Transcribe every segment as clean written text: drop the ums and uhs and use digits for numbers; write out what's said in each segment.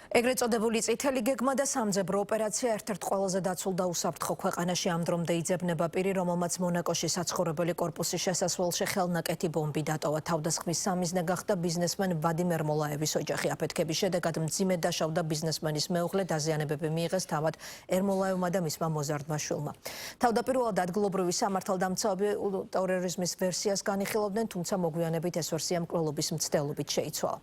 ეგრეთ წოდებული წითელი გეგმა და სამძებრო ოპერაცია ერთ-ერთ ყველაზე დაცულ და უსაფრთხო ქვეყანაში ამ დრომდე იძებნება პირი, რომელმაც მონაკოში საცხოვრებელი კორპუსის შესასვლელში ხელნაკეთი ბომბი დატოვა. თავდასხმის სამიზნე გახდა ბიზნესმენ ვადიმ ერმოლაევის ოჯახი. აფეთქების შედეგად მძიმედ დაშავდა ბიზნესმენის მეუღლე, დაზიანებები მიიღეს თავად ერმოლაევმა და მისმა მოზარდმა შვილმა. თავდაპირველად ადგილობრივი სამართალდამცავები ტერორიზმის ვერსიას განიხილავდნენ, თუმცა მოგვიანებით ეს ვერსია მკვლელობის მცდელობით შეიცვალა.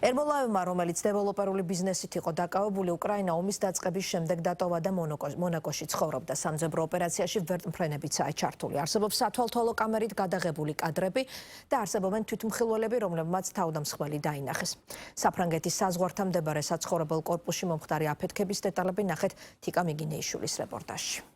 ერმოლაევმა, რომელიც დეველოპერული ბიზნესით იყო დაკავებული, უკრაინა ომის დაწყების შემდეგ დატოვა და მონაკოში ცხოვრობდა. სამძებრო ოპერაციაში ვერტმფრენებიცაა ჩართული. არსებობს სათვალთვალო კამერით გადაღებული კადრები და არსებობენ თვითმხილველები, რომლებმაც თავდამსხმელი დაინახეს. საფრანგეთის საზღვართან მდებარე საცხოვრებელ კორპუსში მომხდარი აფეთქების დეტალები ნახეთ თიკა მიგინეიშვილის რეპორტაჟში.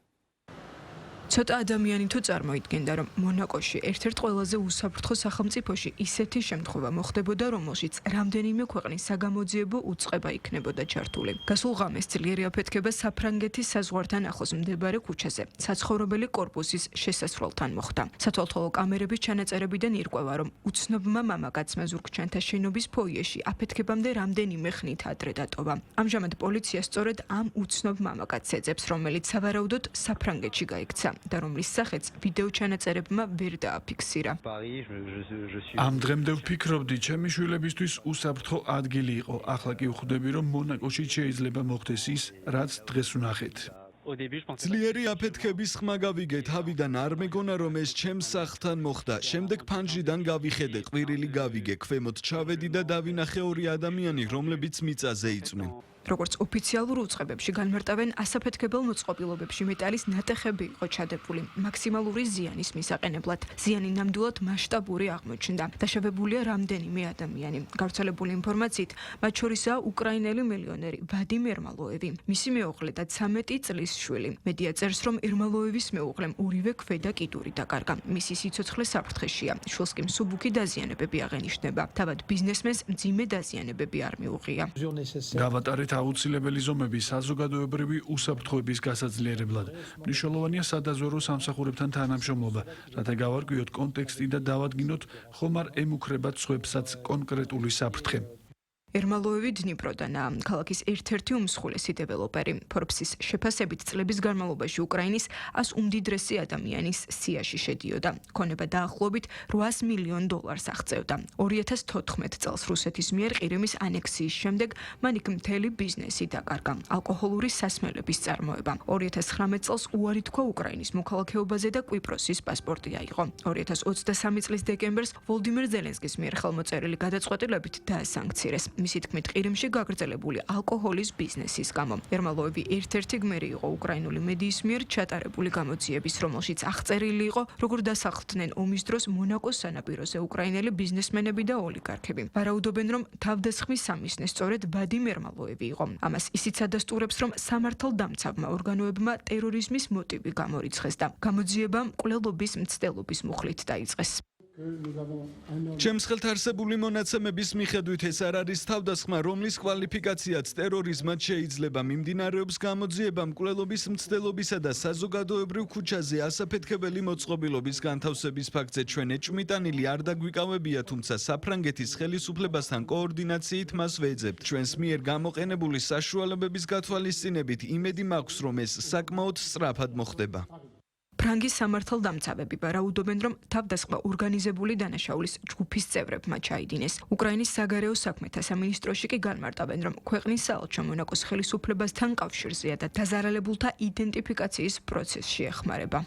ცოტა ადამიანი თუ წარმოიდგენდა, რომ მონაკოში ერთ-ერთ ყველაზე უსაფრთხო სახელმწიფოში ისეთი შემთხვევა მოხდებოდა, რომელშიც რამდენიმე ქვეყნის საგამოძიებო უწყება იქნებოდა ჩართული. გასულ ღამეს ძლიერი აფეთქება საფრანგეთის საზღვართან ახლოს მდებარე ქუჩაზე, საცხოვრებელი კორპუსის შესასვლელთან მოხდა. სათვალთვალო კამერების ჩანაწერებიდან ირკვევა, რომ უცნობმა მამაკაცმა ზურგჩანთა შენობის ფოიეში აფეთქებამდე რამდენიმე ხნით ადრე დატოვა. ამჟამად პოლიცია სწორედ ამ უცნობ მამაკაცს ეძებს, რომელიც სავარაუდოდ საფრანგეთში გაიქცა და რომლის სახეც ვიდეო ჩანაწერებმა ვერ დააფიქსირა. ამ დღემდე ვფიქრობდი, ჩემი შვილებისთვის უსაფრთხო ადგილი იყო. ახლა კი ვხვდები, რომ მონაკოში შეიძლება მოხდეს ის, რაც დღეს ვნახეთ. ძლიერი აფეთქების ხმა გავიგე, თავიდან არ მეგონა, რომ ეს ჩემს სახლთან მოხდა. შემდეგ ფანჯრიდან გავიხედე, ყვირილი გავიგე, ქვემოთ ჩავედი და დავინახე ორი ადამიანი, რომლებიც მიწაზე იწვნენ. როგორც ოფიციალურ უწყებებში განმარტავენ, ასაფეთქებელ მოწყობილობებში მეტალის ნატეხები იყო ჩადებული მაქსიმალური ზიანის მისაყენებლად. ზიანი ნამდვილად მასშტაბური აღმოჩნდა. დაშავებულია რამდენიმე ადამიანი. გავრცელებული ინფორმაციით, მათ შორისაა უკრაინელი მილიონერი ვადიმ ერმოლაევი, მისი მეუღლე და 13 წლის შვილი. მედია წერს, რომ ერმოლაევის მეუღლემ ორივე ქვედა კიდური დაკარგა. მისი სიცოცხლე საფრთხეშია. შვილს კი მსუბუქი დაზიანებები აღენიშნება. თავად ბიზნესმენს მძიმე დაზიანებები არ მიუღია. გავატარეთ აუცილებელი ზომები საზოგადოებრივი უსაფრთხოების გასაძლიერებლად. მნიშვნელოვანია სადაზვერო სამსახურებთან თანამშრომლობა, რათა გავარკვიოთ კონტექსტი და დავადგინოთ, ხომ არ ემუქრებათ სხვებსაც კონკრეტული საფრთხე. ერმოლაევი დნიპროდანაა, ქალაქის ერთ-ერთი უმსხვილესი დეველოპერი. Forbes-ის შეფასებით წლების განმავლობაში უკრაინის 100 უმდიდრესი ადამიანის სიაში შედიოდა. ქონება დაახლოებით $800 მილიონ აღწევდა. 2014 წელს რუსეთის მიერ ყირიმის ანექსიის შემდეგ მან იქ მთელი ბიზნესი დაკარგა. ალკოჰოლური სასმელების წარმოება. 2019 წელს უარი თქვა უკრაინის მოქალაქეობაზე და კვიპროსის პასპორტი აიღო. 2023 წლის დეკემბერს ვოლდიმირ ზელენსკის მიერ ხელმოწერილი გადაწყვეტილებით დაასანქცირეს. მისი თქმით, ყირიმში გაგრძელებული ალკოჰოლის ბიზნესის გამო. ერმოლაევი ერთ-ერთი გმირი იყო უკრაინული მედიის მიერ ჩატარებული გამოძიების, რომელშიც აღწერილი იყო, როგორ დასახლდნენ ომის დროს მონაკოს სანაპიროზე უკრაინელი ბიზნესმენები და ოლიგარქები. ვარაუდობენ, რომ თავდასხმის სამიზნე სწორედ ვადიმ ერმოლაევი იყო. ამას ისიც ადასტურებს, რომ სამართალდამცავმა ორგანოებმა ტერორიზმის მოტივი გამორიცხეს და გამოძიება მკვლელობის მცდელობის მუხლით დაიწყეს. ჩემს ხელთ არსებული მონაცემების მიხედვით ეს არ არის თავდასხმა, რომლის კვალიფიკაციაც ტერორიზმად შეიძლება. მიმდინარეობს გამოძიება მკვლელობის მცდელობისა და საზოგადოებრივ ქუჩაზე ასაფეთქებელი მოწყობილობის განთავსების ფაქტზე. ჩვენ ეჭვმიტანილი არ დაგვიკავებია, თუმცა საფრანგეთის ხელისუფლებასთან კოორდინაციით მას ვეძებთ. ჩვენს მიერ გამოყენებული საშუალებების გათვალისწინებით იმედი მაქვს, რომ ეს საკმაოდ სწრაფად მოხდება. ფრანგის სამართალდამცავები ვარაუდობენ, რომ თავდასხმა ორგანიზებული დანაშაულის ჯგუფის წევრებმა ჩაიდინეს. უკრაინის საგარეო საქმეთა სამინისტროში კი განმარტავენ, რომ ქვეყნის საელჩო მონაკოს ხელისუფლებასთან კავშირზეა და დაზარალებულთა იდენტიფიკაციის პროცესში ეხმარება.